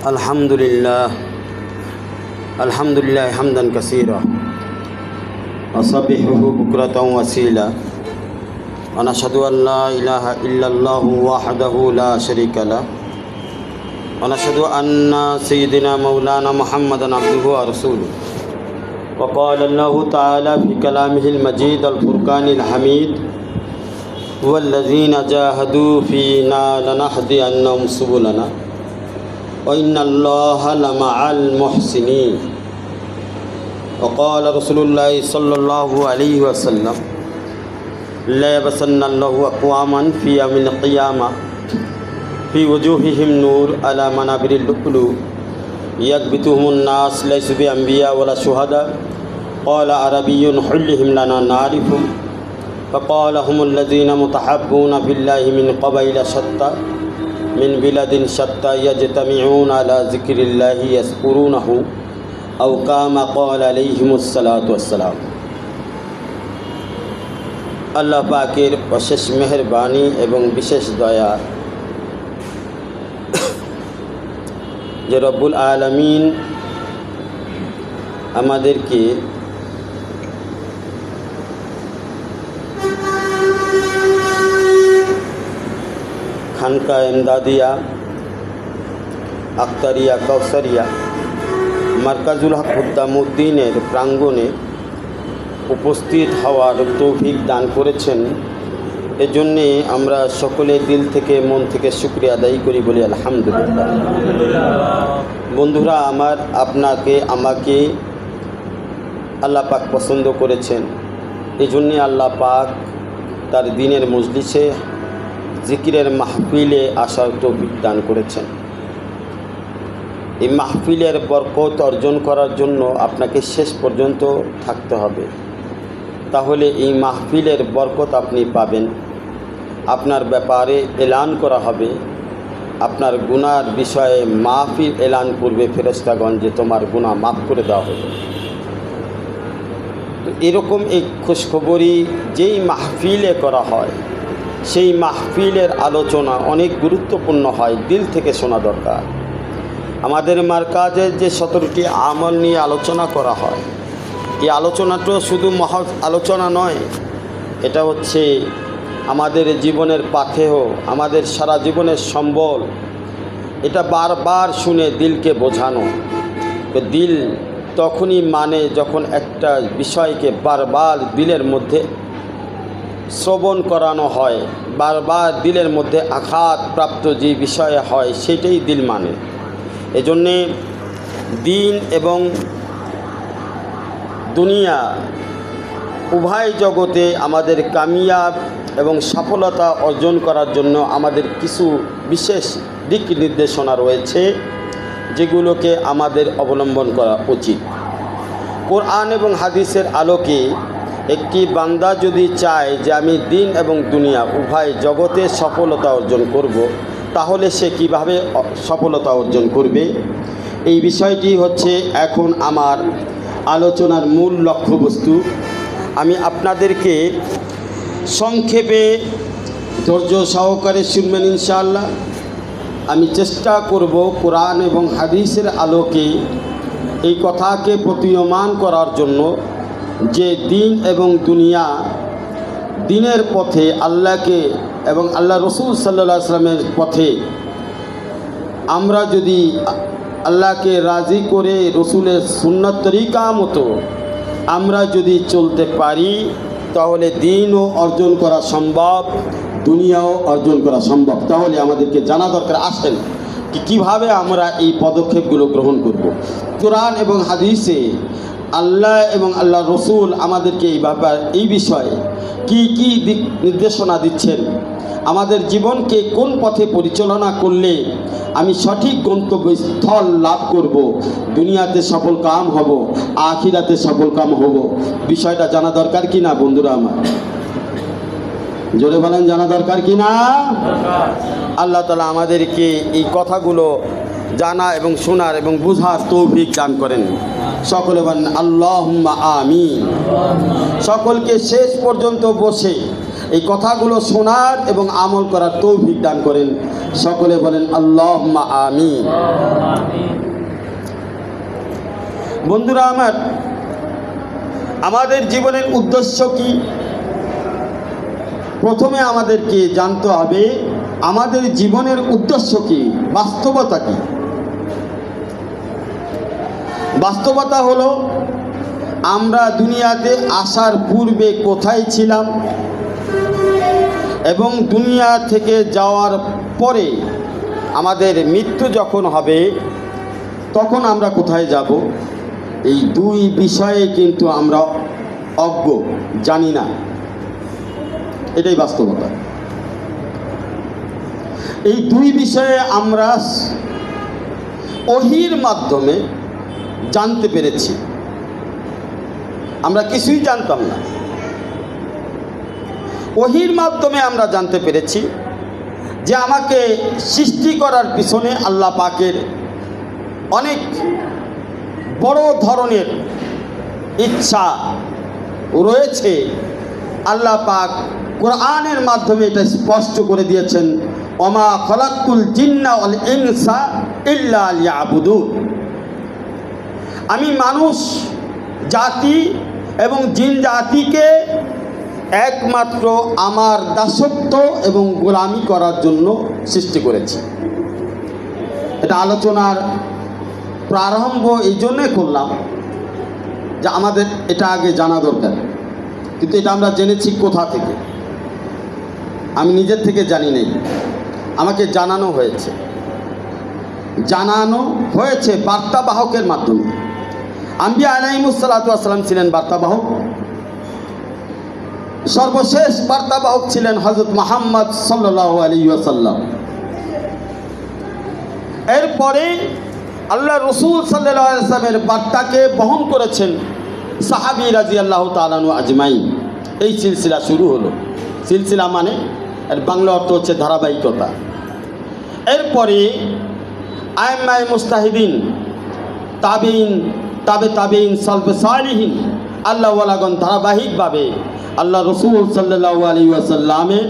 अल्हम्दुलिल्लाह हम्दन कसीरा वसब्बिहुहु बुक्रतन वसीला व नशहदु अल्ला इलाहा इल्लल्लाहु वहदहु ला शरीका लह व नशहदु अन्ना सय्यिदना मौलाना मुहम्मदन अब्दुहु व रसूलुहु व क़ाल अल्लाहु तआला फ़ी कलामिहिल मजीद अल फ़ुरक़ानिल हमीद वल्लज़ीना जाहदू फ़ीना लनहदियन्नहुम सुबुलना व इन्नल्लाहा लमअल मुहसिनीन व क़ाल रसूलुल्लाहि सल्लल्लाहु अलैहि वसल्लम ला यबअसन्नल्लाहु अक़वामन फ़ी यौमिल क़ियामह फ़ी वजूहिहिम नूर अला मनाबिरिल लुअ्लुअ यग़बितुहुमुन नास लैसु बिअंबिया वला शुहदा क़ाल अरबियुन हुल्लिहिम लना नारिफुहुम फ़क़ाल हुमुल्लज़ीना मुतहब्बून फ़िल्लाहि मिन क़बाइल शत्ता मिन बिलादिन शत्ता यज्तमिऊन अला ज़िक्रिल्लाहि यज़कुरूनहु औ कामा क़ाल अलैहिमुस्सलातु वस्सलाम। अल्लाह पाकेर अशेष मेहरबानी एवं विशेष दया যে রব্বুল আলামিন আমাদেরকে খানকা এমদাদিয়া আক্তারিয়া কাউসারিয়া মারকাজুল হক হুদ্দামুদ্দিনের প্রাঙ্গণে উপস্থিত হওয়ার তৌফিক দান করেছেন। এজন্যে আমরা সকলে দিল থেকে মন থেকে শুকরিয়া আদায় করি, বলি আলহামদুলিল্লাহ। বন্ধুরা আমার, আমাকে আল্লাহ পাক পছন্দ করেছেন, এই জন্যে আল্লাহ পাক তার দিনের মজলিসে জিকিরের মাহফিলে আসার তৌফিক দান করেছেন। এই মাহফিলের বরকত অর্জন করার জন্য আপনাকে শেষ পর্যন্ত থাকতে হবে, তাহলে এই মাহফিলের বরকত আপনি পাবেন। আপনার ব্যাপারে এলান করা হবে, আপনার গুনার বিষয়ে মাফি এলান করবে ফেরেশতাগণ যে তোমার গুনাহ মাফ করে দেওয়া হবে। তো এরকম এই খুশখবরি যেই মাহফিলে করা হয়, সেই মাহফিলের আলোচনা অনেক গুরুত্বপূর্ণ হয়, দিল থেকে শোনা দরকার। আমাদের মারকাজের যে 17টি আমল নিয়ে আলোচনা করা হয়, এই আলোচনাটা শুধু মহৎ আলোচনা নয়, এটা হচ্ছে আমাদের জীবনের পাথেয়, আমাদের সারা জীবনের সম্বল। এটা বারবার শুনে দিলকে বোঝানো। তো দিল তখনই মানে যখন একটা বিষয়কে বারবার দিলের মধ্যে শ্রবণ করানো হয়, বারবার দিলের মধ্যে আঘাত প্রাপ্ত যে বিষয় হয় সেটাই দিল মানে। এজন্যে দিন এবং দুনিয়া উভয় জগতে আমাদের কামিয়াব এবং সফলতা অর্জন করার জন্য আমাদের কিছু বিশেষ দিক নির্দেশনা রয়েছে, যেগুলোকে আমাদের অবলম্বন করা উচিত। কোরআন এবং হাদিসের আলোকে একটি বান্দা যদি চায় যে আমি দিন এবং দুনিয়া উভয় জগতে সফলতা অর্জন করব, তাহলে সে কিভাবে সফলতা অর্জন করবে, এই বিষয়টি হচ্ছে এখন আমার আলোচনার মূল লক্ষ্যবস্তু। আমি আপনাদেরকে সংক্ষেপে ধৈর্য সহকারে শুনবেন ইনশাআল্লাহ। আমি চেষ্টা করব কোরআন এবং হাদিসের আলোকে এই কথাকে প্রতীয়মান করার জন্য যে দিন এবং দুনিয়া, দিনের পথে আল্লাহকে এবং আল্লাহ রসুল সাল্লাল্লাহু আলাইহি ওয়াসাল্লামের পথে আমরা যদি আল্লাহকে রাজি করে রসুলের সুন্নাত তরিকা মতো আমরা যদি চলতে পারি, তাহলে দিনও অর্জন করা সম্ভব, দুনিয়াও অর্জন করা সম্ভব। তাহলে আমাদেরকে জানা দরকার, আসেন কীভাবে আমরা এই পদক্ষেপগুলো গ্রহণ করব। কোরআন এবং হাদিসে আল্লাহ এবং আল্লাহ রসুল আমাদেরকে এই বিষয়ে কি কি দিক নির্দেশনা দিচ্ছেন, আমাদের জীবনকে কোন পথে পরিচালনা করলে আমি সঠিক গন্তব্যস্থল লাভ করব, দুনিয়াতে সফল কাম হব, আখিরাতে সফল কাম হব, বিষয়টা জানা দরকার কি না বন্ধুরা আমার? জোরে বলেন, জানা দরকার কি না? আল্লাহ তাআলা আমাদেরকে এই কথাগুলো জানা এবং শোনার এবং বুঝার তৌফিক দান করেন। সকলে বলেন আল্লাহুম্মা আমিন। সকলকে শেষ পর্যন্ত বসে এই কথাগুলো শোনার এবং আমল করার তৌফিক দান করেন। সকলে বলেন আল্লাহুম্মা আমিন। বন্ধুরা আমার, আমাদের জীবনের উদ্দেশ্য কি? প্রথমে আমাদেরকে জানতে হবে আমাদের জীবনের উদ্দেশ্য কি, বাস্তবতা কি। বাস্তবতা হলো আমরা দুনিয়াতে আসার পূর্বে কোথায় ছিলাম এবং দুনিয়া থেকে যাওয়ার পরে আমাদের মৃত্যু যখন হবে তখন আমরা কোথায় যাব। এই দুই বিষয়ে কিন্তু আমরা অজ্ঞ, জানি না। এটাই বাস্তবতা। এই দুই বিষয়ে আমরা ওহীর মাধ্যমে জানতে পেরেছি। আমরা কিছুই জানতাম না, ওহীর মাধ্যমে আমরা জানতে পেরেছি যে আমাকে সৃষ্টি করার পিছনে আল্লাহ পাকের অনেক বড় ধরনের ইচ্ছা রয়েছে। আল্লাহ পাক কোরআনের মাধ্যমে এটা স্পষ্ট করে দিয়েছেন, ওমা খলাকুল জিন্না ওয়াল ইনসা ইল্লা লিয়াবুদুন। আমি মানুষ জাতি এবং জিন জাতিকে একমাত্র আমার দাসত্ব এবং গোলামি করার জন্য সৃষ্টি করেছি। এটা আলোচনার প্রারম্ভ এই জন্যে করলাম যে আমাদের এটা আগে জানা দরকার। কিন্তু এটা আমরা জেনেছি কোথা থেকে? আমি নিজের থেকে জানি নাই, আমাকে জানানো হয়েছে। বার্তাবাহকের মাধ্যমে। আম্বিয়া আলাইহিমুসসালাতু ওয়াসসালাম ছিলেন বার্তাবাহক। সর্বশেষ বার্তাবাহক ছিলেন হযরত মুহাম্মদ সাল্লাল্লাহু আলাইহি ওয়াসাল্লাম। এরপরে আল্লাহ রসুল সাল্লাল্লাহু আলাইহি ওয়াসাল্লামের বার্তাকে বহন করেছেন সাহাবী রাদিয়াল্লাহু তাআলা আনহু আজমাইন। এই সিলসিলা শুরু হলো। সিলসিলা মানে এর বাংলা অর্থ হচ্ছে ধারাবাহিকতা। এরপরে আইম্মায়ে মুজতাহিদিন, তাবিঈন, তাবেঈন, সালফে সালিহিন, আল্লাহ ওয়ালাগণ ধারাবাহিকভাবে আল্লাহ রসুল সাল্লাল্লাহু আলাইহি ওয়াসাল্লামের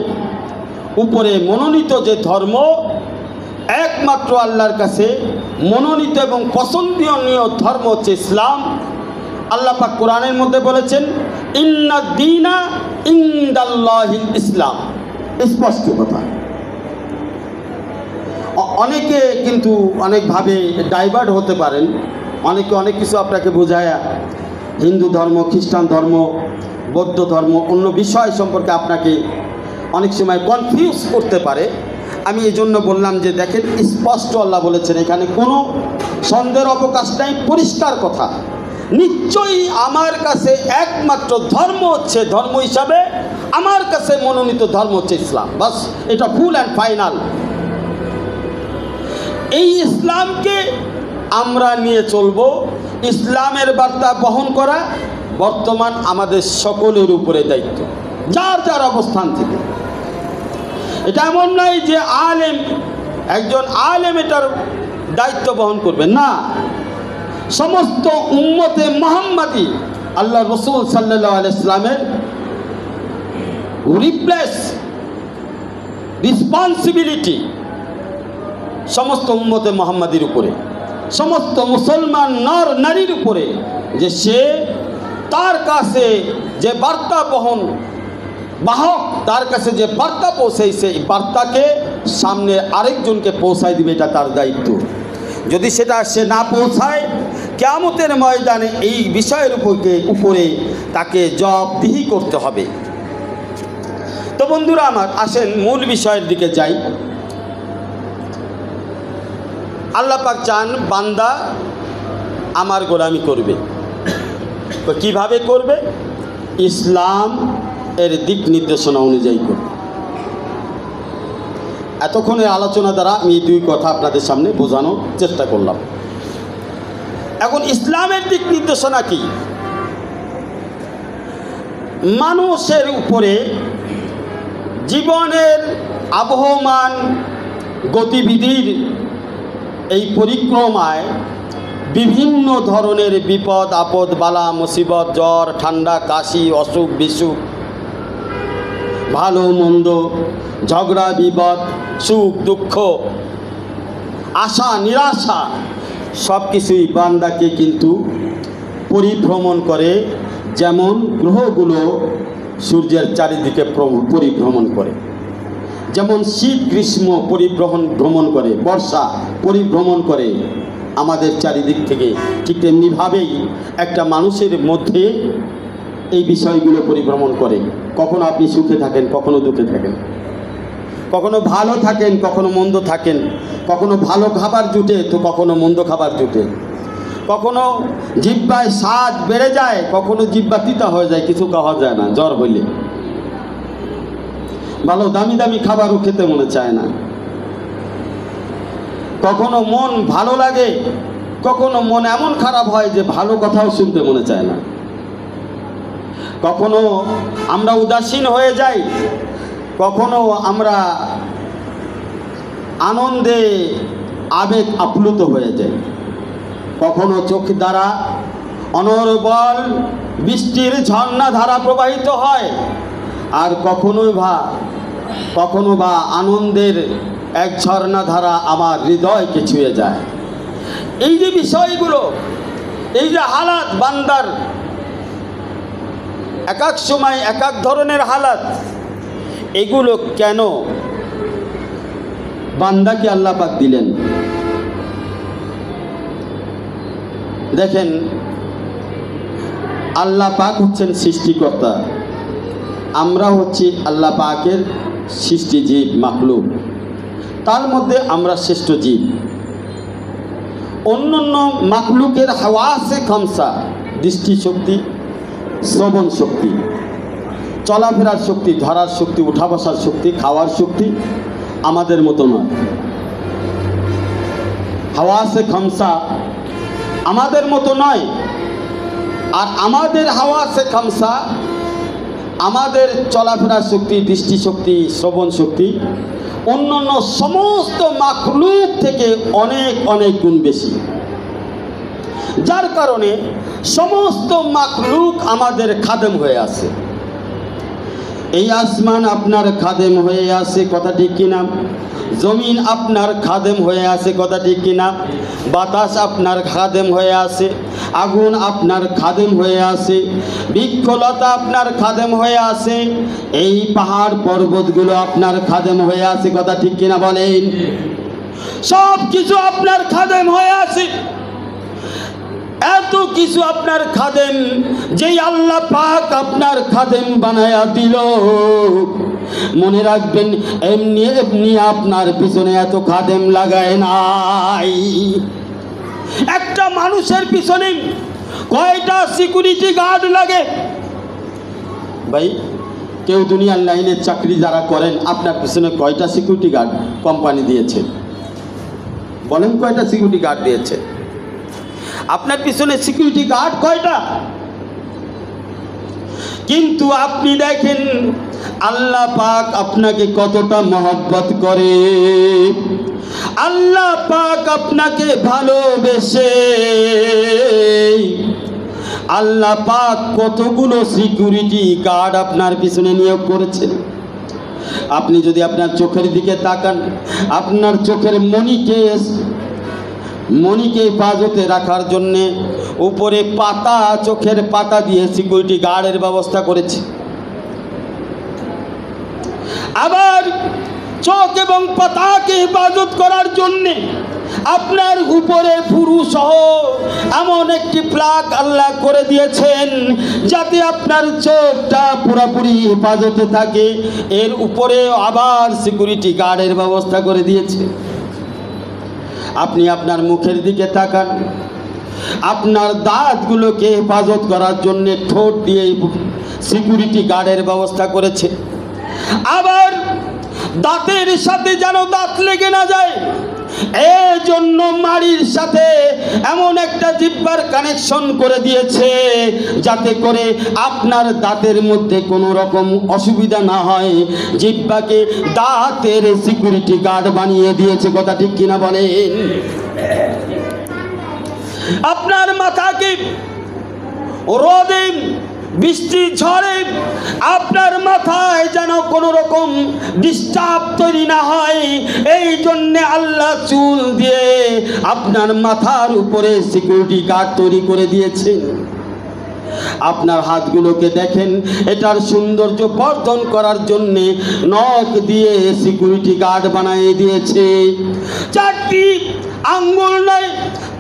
উপরে মনোনীত যে ধর্ম, একমাত্র আল্লাহর কাছে মনোনীত এবং পছন্দনীয় ধর্ম হচ্ছে ইসলাম। আল্লাহ পাক কোরআনের মধ্যে বলেছেন, ইন্নাদ দীনা ইনদাল্লাহিল ইসলাম। স্পষ্ট কথা। অনেকে কিন্তু অনেকভাবে ডাইভার্ট হতে পারেন। অনেকে অনেক কিছু আপনাকে বোঝায়া হিন্দু ধর্ম, খ্রিস্টান ধর্ম, বৌদ্ধ ধর্ম, অন্য বিষয় সম্পর্কে আপনাকে অনেক সময় কনফিউজ করতে পারে। আমি এই জন্য বললাম যে দেখেন, স্পষ্ট আল্লাহ বলেছেন, এখানে কোনো সন্দেহের অবকাশ নাই, পরিষ্কার কথা। নিশ্চয়ই আমার কাছে একমাত্র ধর্ম হচ্ছে, ধর্ম হিসাবে আমার কাছে মনোনীত ধর্ম হচ্ছে ইসলাম। বাস, এটা ফুল অ্যান্ড ফাইনাল। এই ইসলামকে আমরা নিয়ে চলব। ইসলামের বার্তা বহন করা বর্তমান আমাদের সকলের উপরে দায়িত্ব, যার যার অবস্থান থেকে। এটা এমন নয় যে একজন আলেম এটার দায়িত্ব বহন করবে না। সমস্ত উম্মতে মুহাম্মাদি আল্লাহ রসুল সাল্লাল্লাহু আলাইহি ওয়াসাল্লামের রেসপন্সিবিলিটি সমস্ত উম্মতে মুহাম্মাদির উপরে, সমস্ত মুসলমান নর নারীর উপরে, যে সে তার কাছে যে বার্তা বাহক, তার কাছে যে বার্তা পৌঁছাইছে, এই বার্তাকে সামনে আরেকজনকে পৌঁছায় দিবে, এটা তার দায়িত্ব। যদি সেটা সে না পৌঁছায়, কিয়ামতের ময়দানে এই বিষয়ের উপরে তাকে জবাবদিহি করতে হবে। তো বন্ধুরা আমার, আসেন মূল বিষয়ের দিকে যাই। আল্লাহ পাক চান বান্দা আমার গোলামি করবে। তো কীভাবে করবে? ইসলাম এর দিক নির্দেশনা অনুযায়ী করবে। এতক্ষণের আলোচনা দ্বারা আমি এই দুই কথা আপনাদের সামনে বোঝানোর চেষ্টা করলাম। এখন ইসলামের দিক নির্দেশনা কি? মানুষের উপরে জীবনের আবহমান গতিবিধির এই পরিক্রমায় বিভিন্ন ধরনের বিপদ আপদ, বালা মুসিবত, জ্বর, ঠান্ডা, কাশি, অসুখ বিসুখ, ভালো মন্দ, ঝগড়া বিবাদ, সুখ দুঃখ, আশা নিরাশা সব কিছুই বান্দাকে কিন্তু পরিভ্রমণ করে, যেমন গ্রহগুলো সূর্যের চারিদিকে পরিভ্রমণ করে, যেমন শীত গ্রীষ্ম ভ্রমণ করে, বর্ষা পরিভ্রমণ করে আমাদের চারিদিক থেকে, ঠিক তেমনিভাবেই একটা মানুষের মধ্যে এই বিষয়গুলো পরিভ্রমণ করে। কখনো আপনি সুখে থাকেন, কখনো দুঃখে থাকেন, কখনো ভালো থাকেন, কখনো মন্দ থাকেন, কখনো ভালো খাবার জুটে তো কখনো মন্দ খাবার জুটে, কখনো জিহ্বায় স্বাদ বেড়ে যায়, কখনো জিহ্বা তিতা হয়ে যায়, কিছু খাওয়া যায় না জ্বর হইলে, ভালো দামি দামি খাবারও খেতে মনে চায় না, কখনো মন ভালো লাগে, কখনো মন এমন খারাপ হয় যে ভালো কথাও শুনতে মনে চায় না, কখনো আমরা উদাসীন হয়ে যাই, কখনো আমরা আনন্দে আবেগ আপ্লুত হয়ে যাই, কখনো চোখ দ্বারা অনর্বল বৃষ্টির ঝর্ণা ধারা প্রবাহিত হয়, আর কখনো বা আনন্দের এক ঝর্ণা ধারা আমার হৃদয়কে ছুঁয়ে যায়। এই যে বিষয়গুলো, এই যে হালাত বান্দার, এক এক সময় এক এক ধরনের হালাত, এগুলো কেন বান্দাকে আল্লাহ পাক দিলেন? দেখেন, আল্লাহ পাক হচ্ছেন সৃষ্টিকর্তা, আমরা হচ্ছি আল্লাহ পাকের সৃষ্টি জীব, মাখলুক, তার মধ্যে আমরা শ্রেষ্ঠ জীব। অন্যান্য মাখলুকের হাওয়াসে খামসা, দৃষ্টিশক্তি, শ্রবণ শক্তি, চলাফেরার শক্তি, ধরার শক্তি, উঠা বসার শক্তি, খাওয়ার শক্তি আমাদের মতো নয়। হাওয়াসে খামসা আমাদের মতো নয়, আর আমাদের হাওয়াসে খামসা, আমাদের চলাফেরার শক্তি, দৃষ্টিশক্তি, শ্রবণ শক্তি অন্যান্য সমস্ত মাখলুক থেকে অনেক অনেক গুণ বেশি, যার কারণে সমস্ত মাখলুক আমাদের খাদেম হয়ে আছে। এই আসমান আপনার খাদেম হয়ে আছে, কথা ঠিক কিনা? জমিন আপনার খাদেম হয়ে আছে, কথা ঠিক কিনা? বাতাস আপনার খাদেম হয়ে আছে, আগুন আপনার খাদেম হয়ে আছে, বৃক্ষলতা আপনার খাদেম হয়ে আছে, এই পাহাড় পর্বতগুলো আপনার খাদেম হয়ে আছে, কথা ঠিক কিনা বলেন? সব কিছু আপনার খাদেম হয়ে আছে। এত কিছু আপনার খাদেম, যেই আল্লাহ পাক আপনার খাদেম বানায়া দিল, মনে রাখবেন এমনি এমনি আপনার পিছনে এত খাদেম লাগায় নাই। একটা মানুষের পিছনে কয়টা সিকিউরিটি গার্ড লাগে? ভাই, কেউ দুনিয়ার লাইনের চাকরি যারা করেন, আপনার পিছনে কয়টা সিকিউরিটি গার্ড কোম্পানি দিয়েছে? বলেন, কয়টা সিকিউরিটি গার্ড দিয়েছে? আপনার পিছনে সিকিউরিটি গার্ড কয়টা? কিন্তু আপনি দেখেন আল্লাহ পাক আপনাকে কতটা মহব্বত করে, আল্লাহ পাক আপনাকে ভালোবেসে আল্লাহ পাক কতগুলো সিকিউরিটি গার্ড আপনার পিছনে নিয়োগ করেছেন। আপনি যদি আপনার চোখের দিকে তাকান, আপনার চোখের মণিকে হেফাজতে রাখার জন্যে উপরে পাতা, চোখের পাতা দিয়ে সিকিউরিটি গার্ডের ব্যবস্থা করেছে। আবার চোখ এবং পাতাকে হেফাজত করার জন্যে আপনার উপরে ফুরু সহ এমন একটি প্লাগ আল্লাহ করে দিয়েছেন, যাতে আপনার চোখটা পুরোপুরি হেফাজতে থাকে। এর উপরে আবার সিকিউরিটি গার্ডের ব্যবস্থা করে দিয়েছে। আপনি আপনার মুখের দিকে তাকান, আপনার দাঁতগুলোকে হেফাজত করার জন্য ঠোঁট দিয়ে সিকিউরিটি গার্ডের ব্যবস্থা করেছে। আবার দাঁতের সাথে যেন দাঁত লেগে না যায়, এর জন্য মাড়ির সাথে এমন একটা জিহ্বার কানেকশন করে দিয়েছে, যাতে করে আপনার দাঁতের মধ্যে কোনো রকম অসুবিধা না হয়। জিহ্বাকে দাঁতের সিকিউরিটি গার্ড বানিয়ে দিয়েছে, কথা ঠিক কিনা বলেন? আপনার মাথাকে রোদে বৃষ্টি ঝড়ে আপনার মাথায় যেন কোনো রকম ডিস্টার্ব তৈরি না হয়, এই জন্যে আল্লাহ চুল দিয়ে আপনার মাথার উপরে সিকিউরিটি গার্ড তৈরি করে দিয়েছেন। আপনার হাতগুলোকে দেখেন, এটার সৌন্দর্য বর্ধন করার জন্যে নখ দিয়ে সিকিউরিটি গার্ড বানিয়ে দিয়েছে। 4টি আঙ্গুল নয়,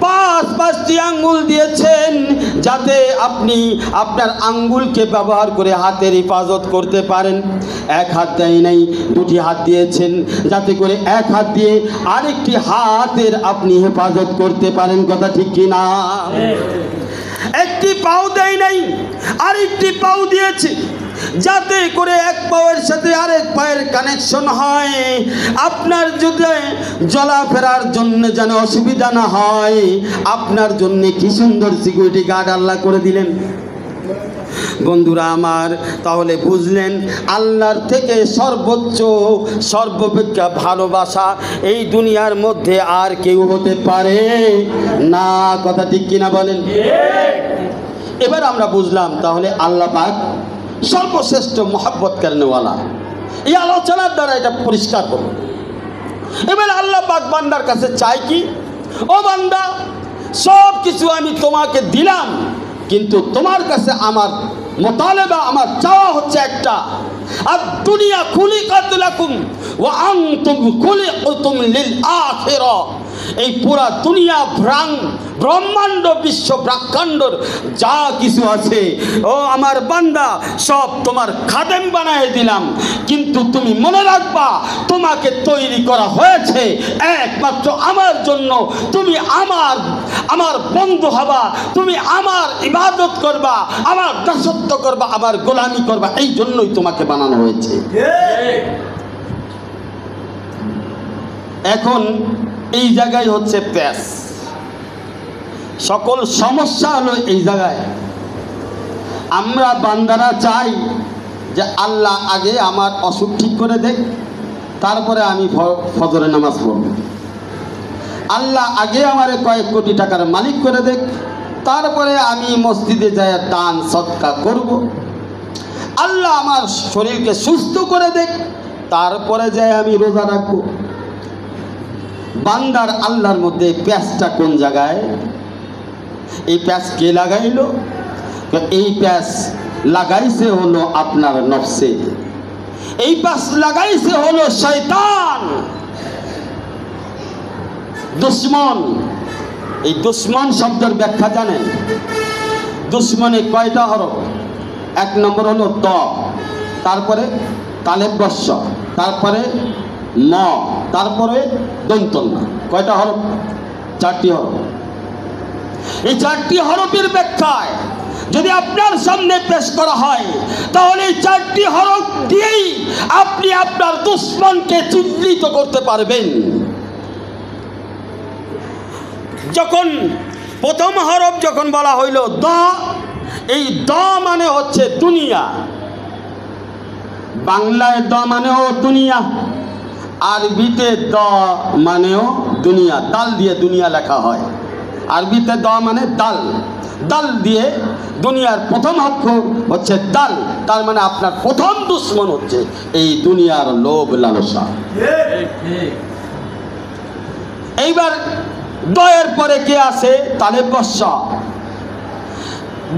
5টি আঙ্গুল দিয়েছেন, যাতে আপনি আপনার আঙ্গুলকে ব্যবহার করে হাতের হেফাজত করতে পারেন। 1 হাত দেয় নাই, 2টি হাত দিয়েছেন, যাতে করে 1 হাত দিয়ে আরেকটি হাতের আপনি হেফাজত করতে পারেন। কথা ঠিক কিনা? 1টি পাও দেয় নাই, আরেকটি পাও দিয়েছে, যাতে করে 1 পায়ের সাথে আরেক পায়ের কানেকশন হয়, আপনার যদি চলাফেরার জন্য যেন অসুবিধা না হয়। আপনার জন্য কি সুন্দর সিকিউরিটি গার্ড আল্লাহ করে দিলেন। বন্ধুরা আমার, তাহলে বুঝলেন আল্লাহর থেকে সর্বোচ্চ সর্বাপেক্ষা ভালোবাসা এই দুনিয়ার মধ্যে আর কেউ হতে পারে না। কথা ঠিক কিনা বলেন? এবার আমরা বুঝলাম তাহলে আল্লাহ পাক সর্বশ্রেষ্ঠ মহব্বত করেনেওয়ালা। এই আলোচনার দ্বারা এটা পরিষ্কার হলো। এবার আল্লাহ পাক বান্দার কাছে চাই কি, ও বান্দা, সব কিছু আমি তোমাকে দিলাম, কিন্তু তোমার কাছে আমার মোতালেবা, আমার চাওয়া হচ্ছে একটা, আর দুনিয়া খুলিকাত লাকুম ওয়া আনতুম খুলিকতুম লিল আখিরা। এই পুরা দুনিয়া ব্রহ্মাণ্ড বিশ্ব ব্রহ্মাণ্ডর যা কিছু আছে, ও আমার বান্দা, সব তোমার খাদেম বানিয়ে দিলাম, কিন্তু তুমি মনে রাখবা তোমাকে তৈরি করা হয়েছে একমাত্র আমার জন্য। তুমি আমার বন্ধু হবা, তুমি আমার ইবাদত করবা, আমার দাসত্ব করবা, আমার গোলামি করবা, এই জন্যই তোমাকে বানানো হয়েছে। এখন এই জায়গায় হচ্ছে প্যাস, সকল সমস্যা হলো এই জায়গায়। আমরা বান্দারা চাই যে আল্লাহ আগে আমার অসুখ ঠিক করে দেখ, তারপরে আমি ফজরের নামাজ পড়ব। আল্লাহ আগে আমার কয়েক কোটি টাকার মালিক করে দেখ, তারপরে আমি মসজিদে যাই দান সদকা করব। আল্লাহ আমার শরীরকে সুস্থ করে দেখ, তারপরে যাই আমি রোজা রাখবো। বান্দার আল্লাহর মধ্যে প্যাঁচটা কোন জায়গায়? এই প্যাঁচ কে লাগাইল? এই প্যাঁচ লাগাইছে হলো আপনার নফসে, এই প্যাঁচ লাগাইছে হলো শয়তান, দুশ্মন। এই দুশ্মন শব্দের ব্যাখ্যা জানেন? দুশ্মনে কয়টা হরফ? 1 নম্বর হলো ত, তারপরে তালেব বস্য, তারপরে ন, তারপরে দন্তন্য। কয়টা হরফ? 4টি হরফ। এই 4টি হরফের ব্যাখ্যায় যদি আপনার সামনে পেশ করা হয়, তাহলে এই 4টি হরফ দিয়েই আপনি আপনার দুশ্মনকে চিহ্নিত করতে পারবেন। যখন প্রথম হরফ যখন বলা হইল দ, এই দ মানে হচ্ছে দুনিয়া। বাংলায় দ মানেও দুনিয়া, আরবিতে দ মানেও দুনিয়া। দাল দিয়ে দুনিয়া লেখা হয়, আরবিতে দ মানে দাল, দাল দিয়ে দুনিয়ার প্রথম অক্ষর হচ্ছে দাল। তার মানে আপনার প্রথম দুশ্মন হচ্ছে এই দুনিয়ার লোভ লালসা। এইবার দয়ের পরে কে আছে? তালেব বস্যা।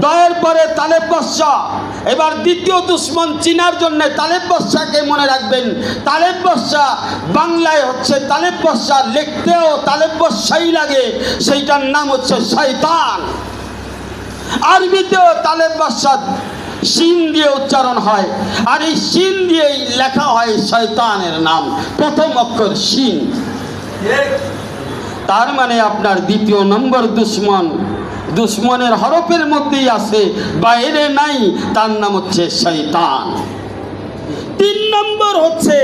দয়ের পরে তালেব বস্যা। এবার দ্বিতীয় দুশ্মন চিনার জন্য তালেব বস্যাকে মনে রাখবেন। তালেব বস্যা বাংলায় হচ্ছে তালেব বস্যা, লিখতেও তালেব বস্যাই লাগে, সেইটার নাম হচ্ছে শয়তান। আরবিতেও তালেব বস্যা শিন দিয়ে উচ্চারণ হয়, আর এই শিন দিয়েই লেখা হয় শয়তানের নাম, প্রথম অক্ষর শিন। তার মানে আপনার দ্বিতীয় নম্বর দুশ্মন, দুশ্মনের হরফের মধ্যেই আছে, বাইরে নাই, তার নাম হচ্ছে শয়তান। 3 নম্বর হচ্ছে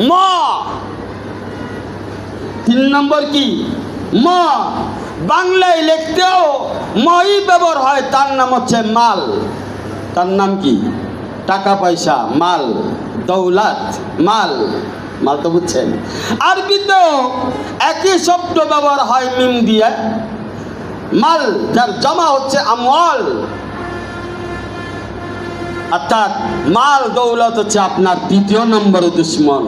ম। 3 নম্বর কি? ম। বাংলায় লিখতেও মই ব্যবহার হয়, তার নাম হচ্ছে মাল। তার নাম কি? টাকা পয়সা, মাল, দৌলত, মাল। মাল তো বুঝছেন। আরবিতেও একই শব্দ ব্যবহার হয় মিম দিয়ে, মাল, যার জমা হচ্ছে আমওয়াল। অর্থাৎ মাল দৌলত হচ্ছে আপনার দ্বিতীয় নম্বর দুশ্মন।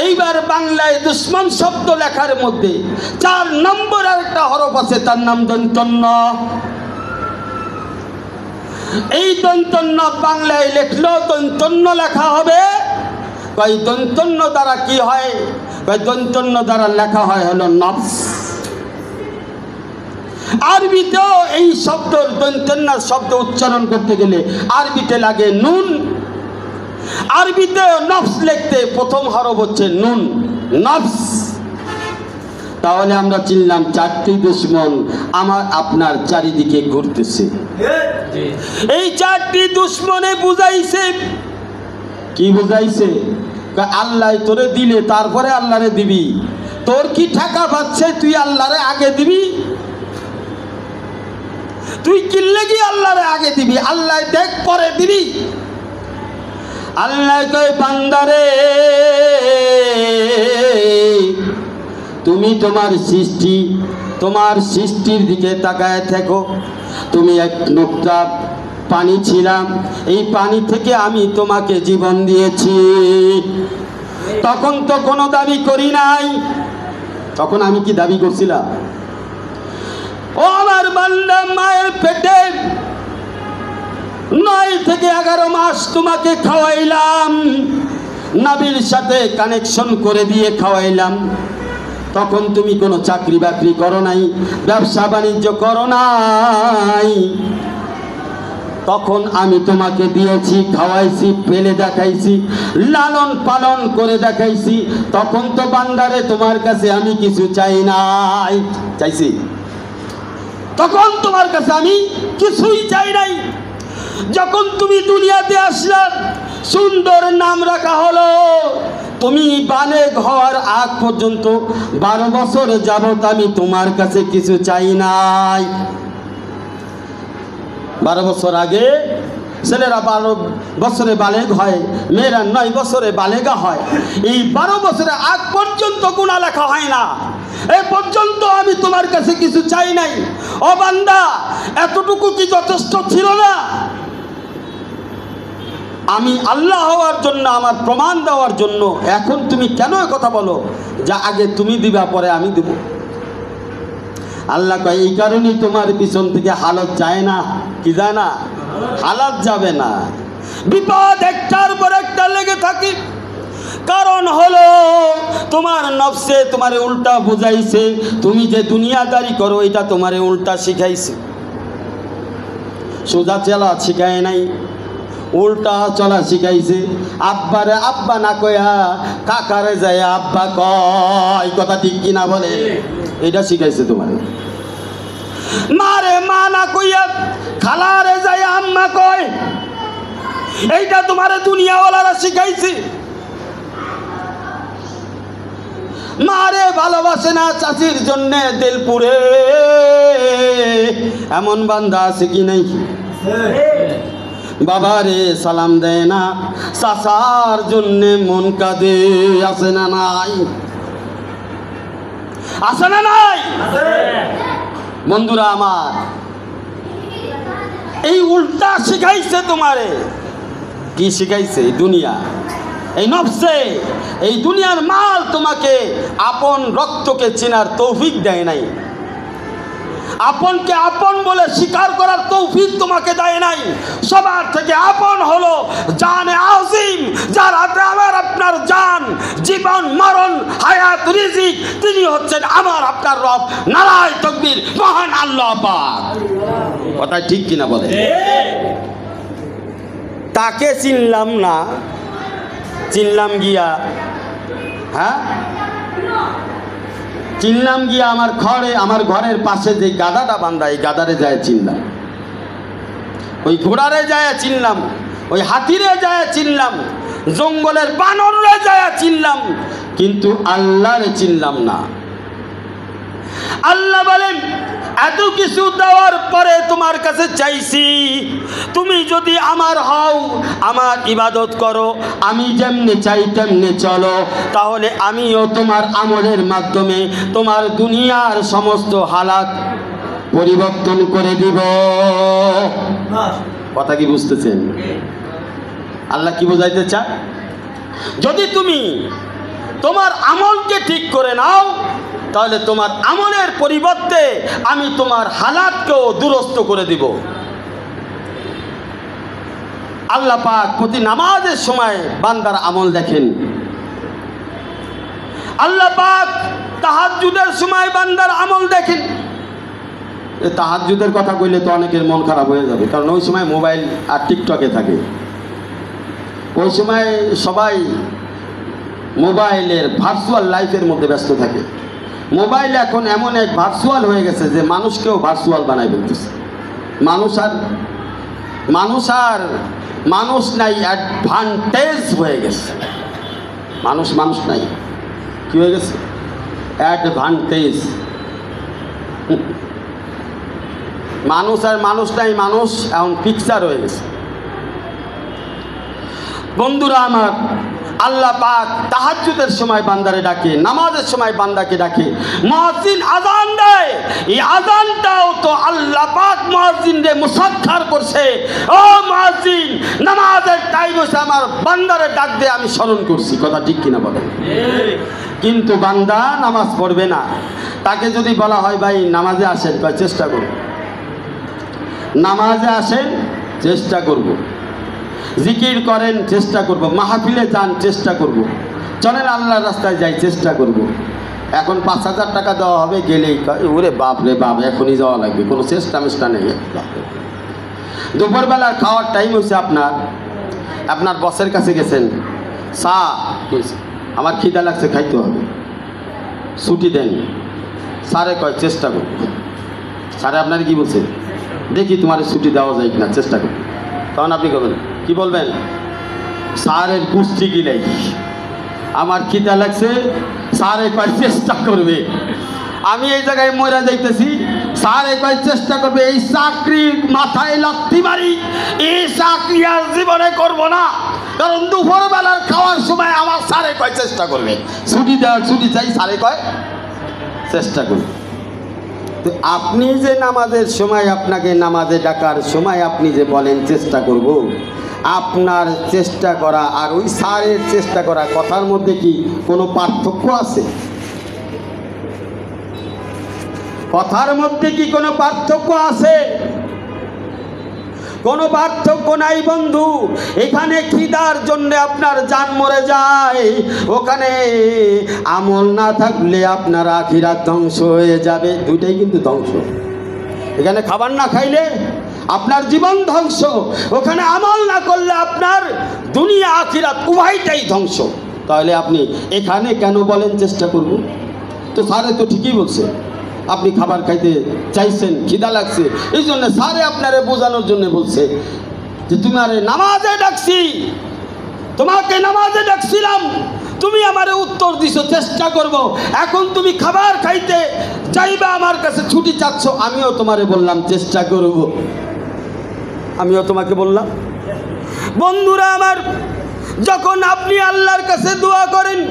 এইবার বাংলায় দুশ্মন শব্দ লেখার মধ্যে 4 নম্বর একটা হরফ আছে, তার নাম দন্তন্য। এই দন্তন্য বাংলায় লিখলেও দন্তন্য লেখা হবে। কই দন্তন্য দ্বারা কি হয়? কই দন্তন্য দ্বারা লেখা হয় হলো নফস। আরবিতেও এই শব্দ দন্তন্য শব্দ উচ্চারণ করতে গেলে আরবিতে লাগে নুন। আরবিতে নফস লিখতে প্রথম হরফ হচ্ছে নুন, নফস। তাহলে আমরা চিনলাম 4টি দুশ্মন আমার আপনার চারিদিকে ঘুরতেছে। এই 4টি দুশ্মনে বুঝাইছে কি? বুঝাইছে আল্লাহ তোরে দিলে তারপরে আল্লাহরে দিবি। তোর কি ঠেকা পাচ্ছে তুই আল্লাহরে আগে দিবি? তুই কিনলে কি আল্লাহরে আগে দিবি? আল্লাহ দেখ পরে দিবি। আল্লাহ কয় বান্দারে তুমি তোমার সৃষ্টির দিকে তাকায় থেকো। তুমি এক নোকটা পানি ছিলাম, এই পানি থেকে আমি তোমাকে জীবন দিয়েছি। তখন তো কোনো দাবি করি নাই। তখন আমি কি দাবি করছিলাম? ও আমার বান্দা, মায়ের পেটে 9 থেকে 11 মাস তোমাকে খাওয়াইলাম, নাবির সাথে কানেকশন করে দিয়ে খাওয়াইলাম। তখন তুমি কোনো চাকরি বাকরি করো নাই, ব্যবসা বাণিজ্য করো নাই। তখন আমি তোমাকে দিয়েছি, খাওয়াইছি, পেলে দেখাইছি, লালন পালন করে দেখাইছি। তখন তো বান্দারে তোমার কাছে আমি কিছু চাই নাই। চাইছি? তখন তোমার কাছে আমি কিছুই চাই নাই। যখন তুমি দুনিয়াতে আসলা, সুন্দর নাম রাখা হলো। তুমি বালেগ হওয়ার আগ পর্যন্ত 12 বছর যাবত আমি তোমার কাছে কিছু চাই নাই। 12 বছর আগে ছেলেরা 12 বছরে বালেগ হয়, মেয়েরা 9 বছরে বালেগা হয়। এই 12 বছরের আগ পর্যন্ত গুনাহ লেখা হয় না। এই পর্যন্ত আমি তোমার কাছে কিছু চাই নাই। ও বান্দা, এতটুকু কি যথেষ্ট ছিল না? আমি আল্লাহ হওয়ার জন্য, আমার প্রমাণ দেওয়ার জন্য এখন তুমি কেন কথা বলো যা আগে তুমি দিবা পরে আমি দেব? আল্লাহ কয় এই কারণেই তোমার পিছন থেকে হালত যায় না। কি যায় না? হালত যাবে না। বিপদ একটার পর একটা লেগে থাকে। কারণ হলো তোমার নফসে তোমারে উল্টা বুঝাইছে। তুমি যে দুনিয়াদারি করো এটা তোমারে উল্টা শিখাইছে। সোজা চলা শিখায় নাই, উল্টা চলা শিখাইছে। আব্বারে আব্বা না কয়া কাকারে যায় আব্বা কয়, কথা ঠিক কিনা বলে? এটা শিখাইছে তোমারে। মারে মা না কইয়া খালারে যায় আম্মা কয়, এইটা তোমারে দুনিয়াওয়ালারা শিখাইছে। মারে ভালোবাসে না চাচির জন্য দিল পুরে, এমন বান্দা আছে কি নাই? বাবারে সালাম দেয় না চাচার জন্য মন কাঁদে, আছে না নাই? আছে না নাই? বন্ধুরা আমার, এই উল্টা শিখাইছে তোমারে। কি শিখাইছে? দুনিয়া, এই নফসে, এই দুনিয়ার মাল তোমাকে আপন রক্তকে চেনার তৌফিক দেয় নাই। আপনকে আপন বলে স্বীকার করার তৌফিক তোমাকে দেয় নাই। সবার থেকে আপন হলো জানে আজিম, যার হাতে আমার আপনার জান, জীবন, মরণ, হায়াত, রিজিক, তিনি হচ্ছেন আমার আপনার রব। নারায়ে তাকবীর, মহান আল্লাহ পাক। কথা ঠিক কিনা বলে? তাকে চিনলাম না, চিনলাম গিয়া, হ্যাঁ চিনলাম গিয়া আমার ঘরের পাশে যে গাদাটা বান্ধা, এই গাদারে যায় চিনলাম, ওই ঘোড়ারে যায় চিনলাম, ওই হাতিরে যায় চিনলাম, জঙ্গলের বানরে যায় চিনলাম, কিন্তু আল্লাহরে চিনলাম না। আল্লাহ বলেন এত কিছু দেওয়ার পরে তোমার কাছে চাইছি, তুমি যদি আমার হও, আমার ইবাদত করো, আমি যেমনে চাই তেমনে চলো, তাহলে আমিও তোমার আমলের মাধ্যমে তোমার দুনিয়ার সমস্ত হালাত পরিবর্তন করে দিব। কথা কি বুঝতেছেন? আল্লাহ কি বোঝাইতে চায়? যদি তুমি তোমার আমলকে ঠিক করে নাও, তাহলে তোমার আমলের পরিবর্তে আমি তোমার হালাতকেও দুরস্ত করে দিব। আল্লাহ পাক প্রতি নামাজের সময় বান্দার আমল দেখেন। আল্লাহ পাক তাহাজ্জুদের সময় বান্দার আমল দেখেন। এই তাহাজ্জুদের কথা কইলে তো অনেকের মন খারাপ হয়ে যাবে, কারণ ওই সময় মোবাইল আর টিকটকে থাকে। ওই সময় সবাই মোবাইলের ভার্চুয়াল লাইফের মধ্যে ব্যস্ত থাকে। মোবাইল এখন এমন এক ভার্চুয়াল হয়ে গেছে যে মানুষকেও ভার্চুয়াল বানাই ফেলতেছে। মানুষ নাই, অ্যাডভান্টেজ হয়ে গেছে। মানুষ নাই, কি হয়ে গেছে? অ্যাডভান্টেজ। মানুষ নাই, মানুষ এখন পিকচার হয়ে গেছে। বন্ধুরা আমার, আল্লাহ পাক তাহাজ্জুদের সময় বান্দারে ডাকে, নামাজের সময় বান্দাকে ডাকে। মুয়াজ্জিন আযান দেয়, এই আযানটাও তো আল্লাহ পাক মুয়াজ্জিনকে মুসাখখার করছে। ও মুয়াজ্জিন, নামাজের টাইম হইছে, আমার বান্দারে ডাক দে, আমি স্মরণ করছি। কথা ঠিক কিনা বলেন? কিন্তু বান্দা নামাজ পড়বে না। তাকে যদি বলা হয় ভাই নামাজে আসেন, চেষ্টা করব, নামাজে আসেন, চেষ্টা করব, জিকির করেন, চেষ্টা করব, মাহফিলে যান, চেষ্টা করব, চলেন আল্লাহর রাস্তায় যাই, চেষ্টা করব। এখন 5,000 টাকা দেওয়া হবে, গেলেই ওরে বাপ রে বাপ, এখনই যাওয়া লাগবে, কোনো চেষ্টা নেই। দুপুরবেলার খাওয়ার টাইম হয়েছে, আপনার বসের কাছে গেছেন, আমার খিদা লাগছে, খাইতে হবে, ছুটি দেন। স্যারে কয় চেষ্টা করব। স্যারে আপনার কি বলছে? দেখি তোমার ছুটি দেওয়া যায় কিনা, চেষ্টা করব। তখন আপনি করবেন কি বলবেন? স্যারের কুস্তি কি নেই, আমার খিদা লাগছে, স্যারে কয় চেষ্টা করবে। আমি এই জায়গায় মরে যাইতেছি, স্যারে কয় চেষ্টা করবে। এই চাকরির মাথায় লাথি মারি, এই চাকরি আর জীবনে করবো না, কারণ দুপুরবেলার খাওয়ার সময় আমার স্যারে কয় চেষ্টা করবে। ছুটি দেওয়ার ছুটি চাই, স্যারে কয় চেষ্টা করবে। তো আপনি যে নামাজের সময়, আপনাকে নামাজে ডাকার সময় আপনি যে বলেন চেষ্টা করব, আপনার চেষ্টা করা আর ওই স্যারের চেষ্টা করা কথার মধ্যে কি কোনো পার্থক্য আছে? কথার মধ্যে কি কোনো পার্থক্য আছে? কোনো পার্থক্য নাই বন্ধু। এখানে খিদার জন্য আপনার জান মরে যায়, ওখানে আমল না থাকলে আপনার আখিরাত ধ্বংস হয়ে যাবে। দুইটাই কিন্তু ধ্বংস। এখানে খাবার না খাইলে আপনার জীবন ধ্বংস, ওখানে আমল না করলে আপনার দুনিয়া আখিরাত উভয়টাই ধ্বংস। তাহলে আপনি এখানে কেন বলেন চেষ্টা করব? তো স্যারে তো ঠিকই বলছে, আপনি খাবার খাইতে চাইছেন, খিদা লাগছে, এই জন্য স্যারে আপনারে বোঝানোর জন্য বলছে যে তোমারে নামাজে ডাকছি, তোমাকে নামাজে ডাকছিলাম, তুমি আমারে উত্তর দিছো চেষ্টা করব। এখন তুমি খাবার খাইতে চাইবা, আমার কাছে ছুটি চাচ্ছ, আমিও তোমারে বললাম চেষ্টা করব, আমিও তোমাকে বললাম। বন্ধুরা আমার, যখন আপনি আল্লাহর কাছে দোয়া করেন,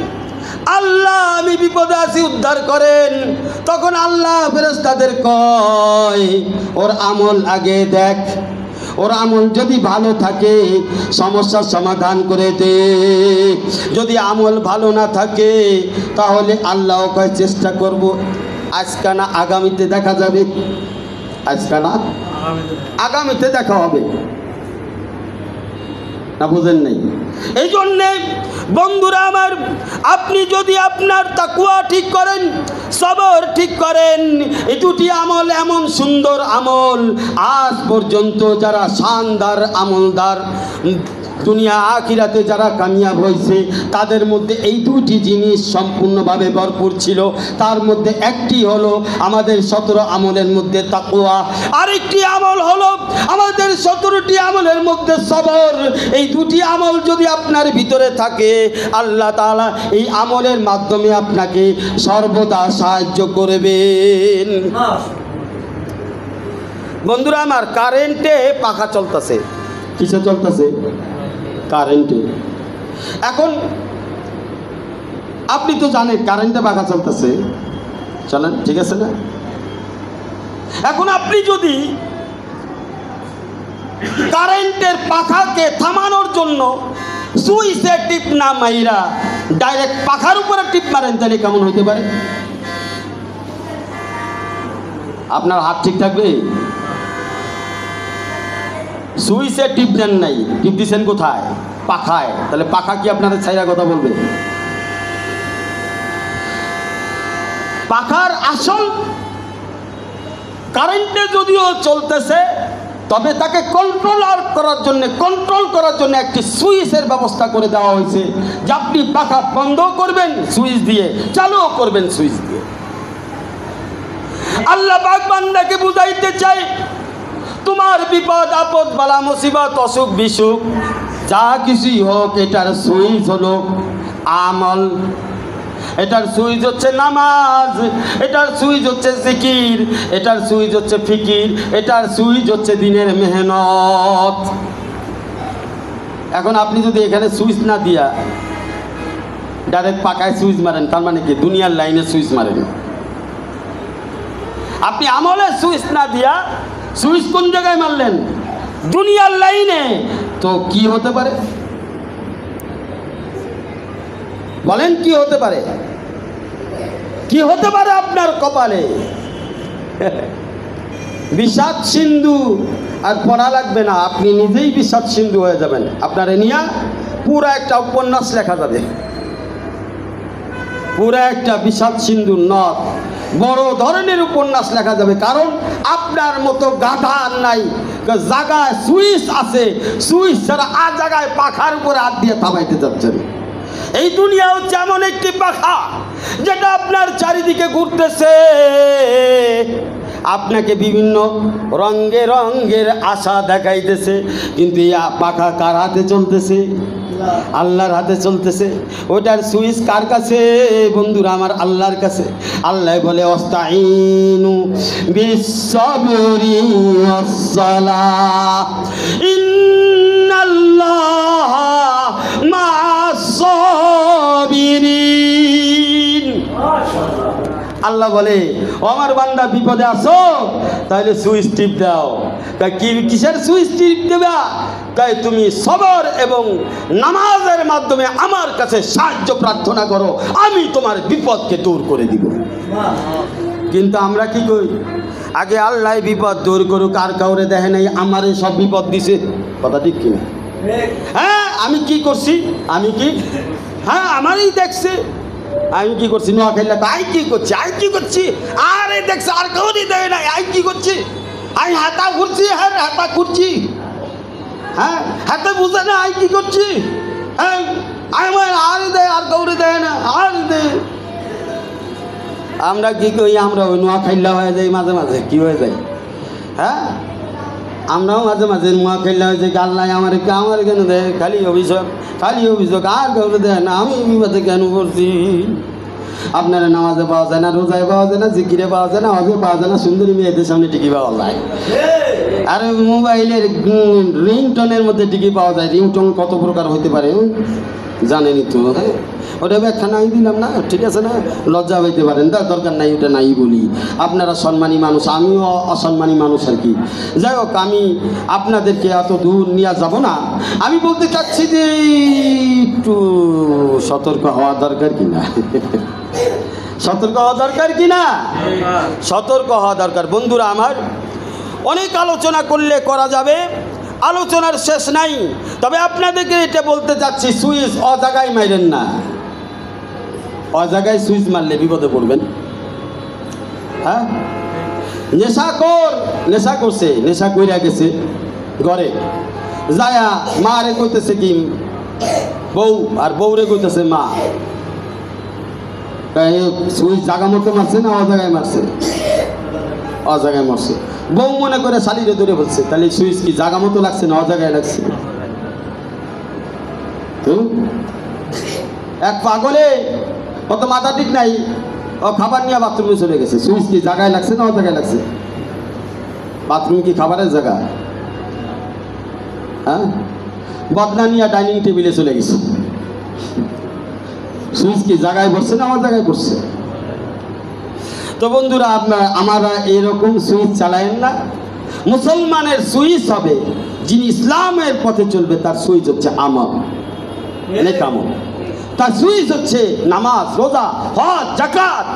আল্লাহ আমি বিপদে আছি উদ্ধার করেন, তখন আল্লাহ ফেরেশতাদের কয় ওর আমল আগে দেখ, ওর আমল যদি ভালো থাকে সমস্যার সমাধান করে দে, যদি আমল ভালো না থাকে তাহলে আল্লাহ কয় চেষ্টা করব। আজকে না আগামীতে দেখা যাবে, আজকে না আগামীতে দেখা হবে না, বুঝেন নাই? এই জন্যে বন্ধুরা আমার, আপনি যদি আপনার তাকওয়া ঠিক করেন, সবর ঠিক করেন, এই দুটি আমল এমন সুন্দর আমল, আজ পর্যন্ত যারা শানদার আমলদার, দুনিয়া আখিরাতে যারা কামিয়াব হয়েছে, তাদের মধ্যে এই দুটি জিনিস সম্পূর্ণভাবে ভরপুর ছিল। তার মধ্যে একটি হলো আমাদের 17 আমলের মধ্যে তাকওয়া, আরেকটি আমল হলো আমাদের 17টি আমলের মধ্যে সবর। এই দুটি আমল যদি আপনার ভিতরে থাকে, আল্লাহ তাআলা এই আমলের মাধ্যমে আপনাকে সর্বদা সাহায্য করবেন। বন্ধুরা আমার, কারেন্টে পাখা চলতেছে, কিসে চলতেছে? কারেন্টে। এখন আপনি তো জানেন কারেন্টে পাখা চলতেছে, চলেন, ঠিক আছে না? এখন আপনি যদি কারেন্টের পাখাকে থামানোর জন্য সুইচে টিপ না মাইরা ডাইরেক্ট পাখার উপরে টিপ মারেন, তাহলে কেমন হইতে পারে? আপনার হাত ঠিক থাকবে? সুইচে টিপ দেন নাই, টিপ দিচ্ছেন কোথায়? পাখায়। তাহলে পাখা কি আপনাদের ছাইরা কথা বলবে? পাখার আসল কারেন্টে যদিও চলতেছে, তবে তাকে কন্ট্রোল করার জন্য একটি সুইচের ব্যবস্থা করে দেওয়া হয়েছে, যে আপনি পাখা বন্ধ করবেন সুইচ দিয়ে, চালুও করবেন সুইচ দিয়ে। আল্লাহ পাক বান্দাকে বুঝাইতে চাই, তোমার বিপদ আপদ বালা মুসিবত অসুখ বিসুখ যা কিছুই হোক, এটার সুইচ হলো আমল, এটার সুইচ হচ্ছে নামাজ, এটার সুইচ হচ্ছে জিকির, এটার সুইচ হচ্ছে ফিকির, এটার সুইচ হচ্ছে দিনের মেহনত। এখন আপনি যদি এখানে সুইচ না দিয়া ডাইরেক্ট পাকায় সুইচ মারেন, তার মানে কি দুনিয়ার লাইনে সুইচ মারেন। আপনি আমলের সুইচ না দিয়া সুইচ কোন জায়গায় মারলেন? দুনিয়ার লাইনে। তো কি হতে পারে বলেন? কি হতে পারে? কি হতে পারে আপনার কপালে? বিষাদ সিন্ধু আর পড়া লাগবে না, আপনি নিজেই বিষাদ সিন্ধু হয়ে যাবেন। আপনার নিয়া পুরা একটা উপন্যাস লেখা যাবে, পুরা একটা বিষাদ সিন্ধু নদ, বড় ধরনের উপন্যাস লেখা যাবে। কারণ আপনার মতো গাধা আর নাই, জায়গায় সুইচ আছে, সুইচ ছাড়া আর জায়গায় পাখার উপরে হাত দিয়ে থামাইতে যাচ্ছেন। এই দুনিয়া হচ্ছে এমন একটি পাখা যেটা আপনার চারিদিকে ঘুরতেছে, আপনাকে বিভিন্ন রঙের আশা দেখাইতেছে, কিন্তু এই পাখা কার হাতে চলতেছে? আল্লাহর হাতে চলতেছে। ওটার সুইচ কার কাছে বন্ধুরা? আমার আল্লাহর কাছে। আল্লাহ বলে ওয়াস্তাইনু বিস-সাবরি ওয়াস-সালাহ ইন্নাল্লাহা মা'আস-সাবিরিন। আল্লাহ বলে, ও আমার বান্দা বিপদে আছো, তাহলে সুইচ টিপ দাও। তাই কিসের সুইচ টিপ দেবা? তাই তুমি সবর এবং নামাজের মাধ্যমে আমার কাছে সাহায্য প্রার্থনা করো, আমি তোমার বিপদকে দূর করে দিব। কিন্তু আমরা কি করি? আগে আল্লাহ বিপদ দূর করুক, আর কাউরে দেখে নাই, আমারে সব বিপদ দিছে। কথা ঠিক কিনা? হ্যাঁ, আমি কি করছি? হ্যাঁ, আমারই দেখছে। আমি কি করছি? নোয়াখাইলা আই কি করছি? আরে দেখছে, আর কাউরি দেয় নাই, আই কি করছি? আমি হাতা ঘুরছি, হ্যাঁ হাতে বুঝে না আই কি করছি? হ্যাঁ, আমার আর দেয়, আর কাউরি দেয় না, আর দেয়। আমরা কি করি? আমরা ওই নোয়াখাইলা হয়ে যাই মাঝে মাঝে। কি হয়ে যায়? হ্যাঁ, আমরাও মাঝে মাঝে নোয়াখাইলা হয়ে যাই। আল্লাহ আমার কেন দেয়? খালি অভিযোগ। আর কাউকে দেয় না। আমি বিপদে কেন করছি? আপনারা নামাজে পাওয়া যায় না, রোজায় পাওয়া যায় না, জিকিরে পাওয়া যায় না, হজে পাওয়া যায় না, সুন্দরী মেয়েদের সামনে টিকি পাওয়া যায়। আর মোবাইলের রিংটনের মধ্যে টিকি পাওয়া যায়। রিংটন কত প্রকার হইতে পারে জানেনি তো? হ্যাঁ, ওটা ব্যাখ্যা নাই দিলাম না, ঠিক আছে না? লজ্জা হইতে পারেন, দরকার নাই, ওটা নাই বলি। আপনারা সম্মানী মানুষ, আমিও অসম্মানী মানুষ আর কি। যাই হোক, আমি আপনাদেরকে এত দূর নিয়ে যাব না। আমি বলতে চাচ্ছি যে একটু সতর্ক হওয়া দরকার কিনা। সতর্ক হওয়া দরকার বন্ধুরা আমার। অনেক আলোচনা করলে করা যাবে, আলোচনার শেষ নাই। তবে আপনাদেরকে এটা বলতে চাচ্ছি, সুইচ অজায়গায় মাইরেন না। অজায়গায় সুইচ মারলে বিপদে পড়বেন। হ্যাঁ, নেশা করছে, নেশা কইরা গেছে ঘরে যায়া, মা রে কইতেছে কি বউ, আর বউরে কইতেছে মা। সুইচ জাগা মতো মারছে না অজায়গায় মারছে? অজায়গায় মারছে। বউ মনে করে শালিরে ধরে বলছে, তাহলে সুইচ কি জাগা মতো লাগছে না অজায়গায় লাগছে? এক পাগলে, অত মাথা ঠিক নাই, ও খাবার নিয়ে বাথরুমে চলে গেছে। সুইচ কি জায়গায় লাগছে না অজায়গায় লাগছে? বাথরুম কি খাবারের জায়গা? হ্যাঁ, বদনা নিয়ে ডাইনিং টেবিলে চলে গেছে। সুইচ কি জায়গায় বসছে না আমার জায়গায় বসছে? তো বন্ধুরা, আমরা এরকম সুইচ চালায়েন না। মুসলমানের সুইচ হবে যিনি ইসলামের পথে চলবে তার সুইচ হচ্ছে আমল, নেক আমল। তার সুইচ হচ্ছে নামাজ, রোজা, হজ, যাকাত,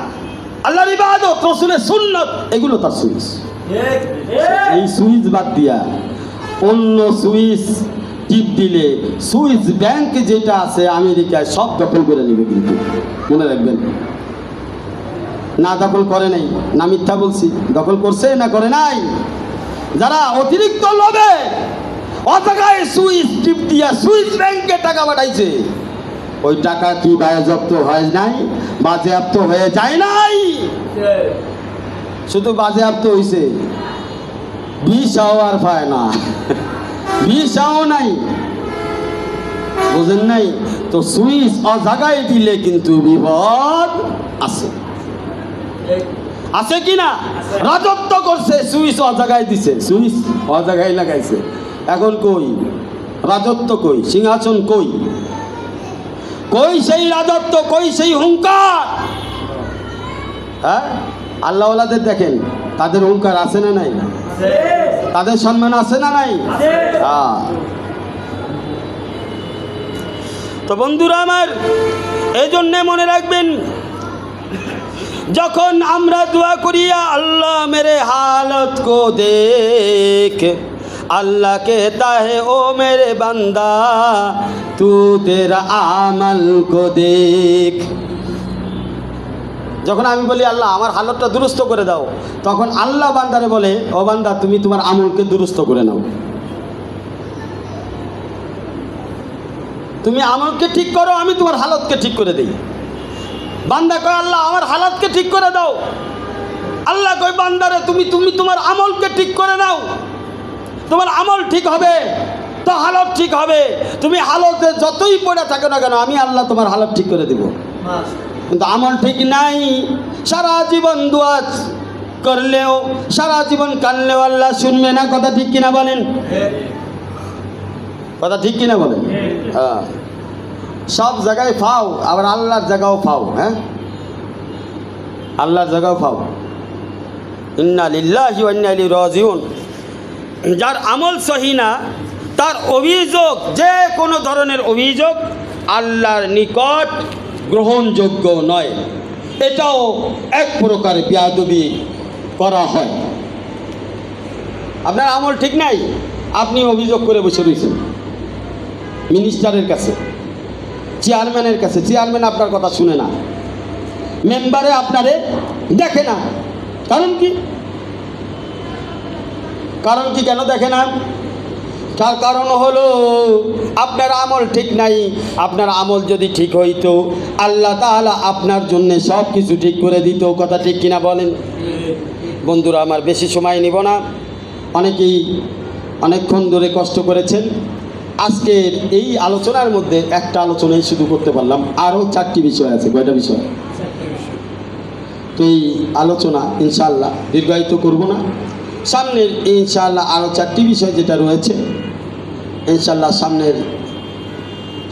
আল্লাহর ইবাদত, রাসূলের সুন্নাত, এগুলো তার সুইচ। এই সুইচ বাদ দিয়া অন্য সুইচ টিপ দিলে সুইচ ব্যাংক যেটা আছে আমেরিকায় সব দখল করে নেবে, কিন্তু মনে রাখবেন। না দখল করে নাই, না মিথ্যা বলছি, দখল করছে না করে নাই। যারা অতিরিক্ত লোভে অজাগায় সুইচ টিপ দিয়া সুইচ ব্যাংকে টাকা পাঠাইছে, ওই টাকা কি বাজেয়াপ্ত হয় নাই? বাজেয়াপ্ত হয়ে যায় নাই, শুধু বাজেয়াপ্ত হয়েছে, ভিসাও আর পায় না, ভিসাও নাই, বুঝেন নাই? তো সুইচ অজাগায় দিলে কিন্তু বিপদ আছে, আছে কি না? রাজত্ব করছে, সুইচ অজাগায় দিছে, সুইচ অজাগায় লাগাইছে। এখন কই রাজত্ব, কই সিংহাসন, কই কই সেই রাজত্ব, কই সেই হুঙ্কার? হ্যাঁ, আল্লাহওয়ালাদের দেখেন, তাদের হুঙ্কার আছে না নাই? তাদের সম্মান আছে না নাই? হ্যাঁ। তো বন্ধুরা আমার, এই জন্যে মনে রাখবেন, যখন আমরা দোয়া করিয়া আল্লাহ মেরে हालत को देख, अल्लाह कहता है ओ मेरे बंदा तू तेरा আমল को देख। যখন আমি বলি আল্লাহ আমার হালতটা দুরুস্ত করে দাও, তখন আল্লাহ বান্দারে বলে, ও বান্দা তুমি তোমার আমলকে দুরুস্ত করে নাও, তুমি আমলকে ঠিক করো, আমি তোমার হালতকে ঠিক করে দেই। বান্দা কয় আল্লাহ আমার হালতকে ঠিক করে দাও, আল্লাহ কয় বান্দারে তুমি তোমার আমলকে ঠিক করে নাও, তোমার আমল ঠিক হবে তো হালত ঠিক হবে। তুমি হালতে যতই পড়ে থাকো না কেন, আমি আল্লাহ তোমার হালত ঠিক করে দেব। কিন্তু আমল ঠিক নাই, সারা জীবন দোয়া করলেও, সারা জীবন কানলেও আল্লাহ শুনবে না। কথা ঠিক কিনা বলেন? কথা ঠিক কিনা বলেন? হ্যাঁ, সব জায়গায় ফাও, আবার আল্লাহর জায়গাও ফাও। হ্যাঁ, আল্লাহর জায়গাও ফাও। ইন্না লিল্লাহি ওয়া ইন্না ইলাইহি রাজিউন। যার আমল সহি না, তার অভিযোগ, যে কোনো ধরনের অভিযোগ আল্লাহর নিকট গ্রহণযোগ্য নয়। এটাও এক প্রকার বেয়াদবি করা হয়। আপনার আমল ঠিক নাই, আপনি অভিযোগ করে বসে রয়েছেন মিনিস্টারের কাছে, চেয়ারম্যানের কাছে। চেয়ারম্যান আপনার কথা শুনে না, মেম্বারে আপনারে দেখে না। কারণ কি? কারণ কি? কেন দেখে না? তার কারণ হলো আপনার আমল ঠিক নাই। আপনার আমল যদি ঠিক হইতো, আল্লাহ তাআলা আপনার জন্য সব কিছু ঠিক করে দিত। কথা ঠিক কিনা বলেন? বন্ধুরা আমার, বেশি সময় নিব না, অনেকেই অনেকক্ষণ ধরে কষ্ট করেছেন। আজকের এই আলোচনার মধ্যে একটা আলোচনাই শুধু করতে পারলাম, আরও 4টি বিষয় আছে। কয়টা বিষয়? তো এই আলোচনা ইনশাআল্লাহ দীর্ঘায়িত করব না। সামনের ইনশাআল্লাহ আরও 4টি বিষয় যেটা রয়েছে, ইনশাআল্লাহ সামনের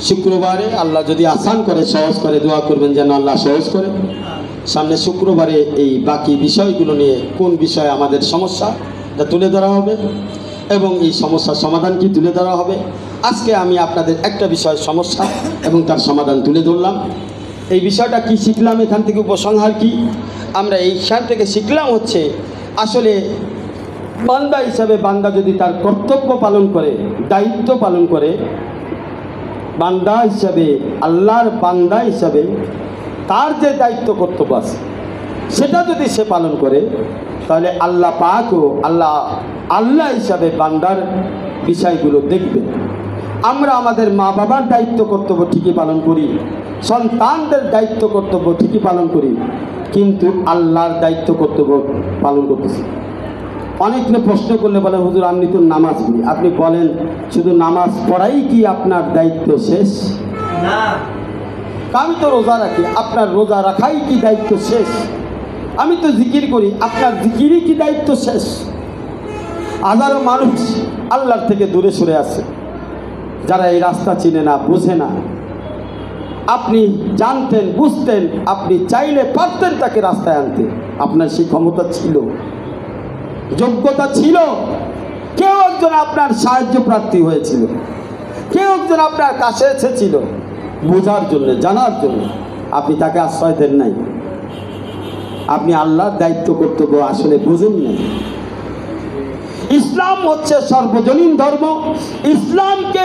শুক্রবারে আল্লাহ যদি আসান করে, সহজ করে, দোয়া করবেন যেন আল্লাহ সহজ করে। সামনে শুক্রবারে এই বাকি বিষয়গুলো নিয়ে, কোন বিষয়ে আমাদের সমস্যা তা তুলে ধরা হবে এবং এই সমস্যার সমাধান কি তুলে ধরা হবে। আজকে আমি আপনাদের একটা বিষয়, সমস্যা এবং তার সমাধান তুলে ধরলাম। এই বিষয়টা কি শিখলাম এখান থেকে, উপসংহার কি আমরা এইখান থেকে শিখলাম হচ্ছে, আসলে বান্দা হিসাবে বান্দা যদি তার কর্তব্য পালন করে, দায়িত্ব পালন করে, বান্দা হিসাবে, আল্লাহর বান্দা হিসাবে তার যে দায়িত্ব কর্তব্য আছে সেটা যদি সে পালন করে, তাহলে আল্লাহ পাকও আল্লাহ হিসাবে বান্দার বিষয়গুলো দেখবে। আমরা আমাদের মা বাবার দায়িত্ব কর্তব্য ঠিকই পালন করি, সন্তানদের দায়িত্ব কর্তব্য ঠিকই পালন করি, কিন্তু আল্লাহর দায়িত্ব কর্তব্য পালন করতেছি। অনেকে প্রশ্ন করলে বলে, হুজুর আপনি তো নামাজ পড়ি, আপনি বলেন শুধু নামাজ পড়াই কি আপনার দায়িত্ব শেষ? না। আমি তো রোজা রাখি, আপনার রোজা রাখাই কি দায়িত্ব শেষ? আমি তো জিকির করি, আপনার জিকিরই কি দায়িত্ব শেষ? হাজারো মানুষ আল্লাহর থেকে দূরে সরে আছে, যারা এই রাস্তা চিনে না, বুঝে না। আপনি জানতেন, বুঝতেন, আপনি চাইলে পারতেন তাকে রাস্তায় আনতে, আপনার সেই ক্ষমতা ছিল, যোগ্যতা ছিল, কেউ একজন আপনার সাহায্য প্রার্থী হয়েছিল, কেউ একজন আপনার কাছে এসেছিল বোঝার জন্য, জানার জন্য, আপনি তাকে আশ্রয় দেন নাই। আপনি আল্লাহর দায়িত্ব কর্তব্য আসলে বুঝেন নাই। ইসলাম হচ্ছে সর্বজনীন ধর্ম। ইসলামকে